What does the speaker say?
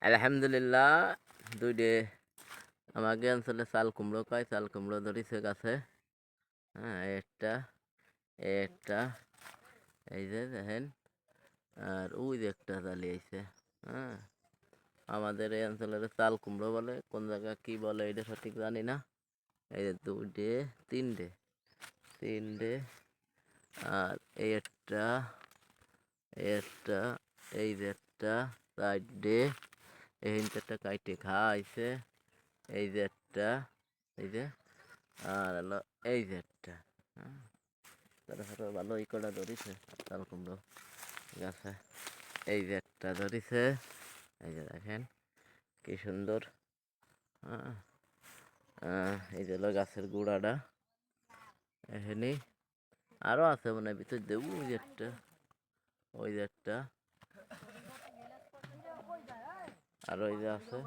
আলহামদুলিল্লাহ দুইটে আমাকে অঞ্চলে চাল কুমড়ো কয় চাল কুমড়ো ধরিছে গাছে। হ্যাঁ একটা একটা এই যে দেখেন, আর ওই যে একটা জ্বালিয়েছে। হ্যাঁ, আমাদের এই অঞ্চলের চাল কুমড়ো বলে, কোন জায়গায় কি বলে এটা সঠিক জানি না। এই যে দুইটে তিনটে তিনটে, আর এই একটা একটা এই যে একটা চারটে, এই একটা কাইটে খাইছে। এই যে একটা এই যে, আর হলো এই যে একটা। হ্যাঁ, ছোটো ছোটো ভালো ই কটা ধরিছে চাল কুমড়ো গাছে। এই যে একটা ধরিছে, এই যে দেখেন কি সুন্দর। হ্যাঁ, এই যে হলো গাছের গুঁড়াটা এখানে। আরও আছে মনে হয় ভিতর দেবো, ওই যে একটা ওই যে একটা, আর ওই যে আছে।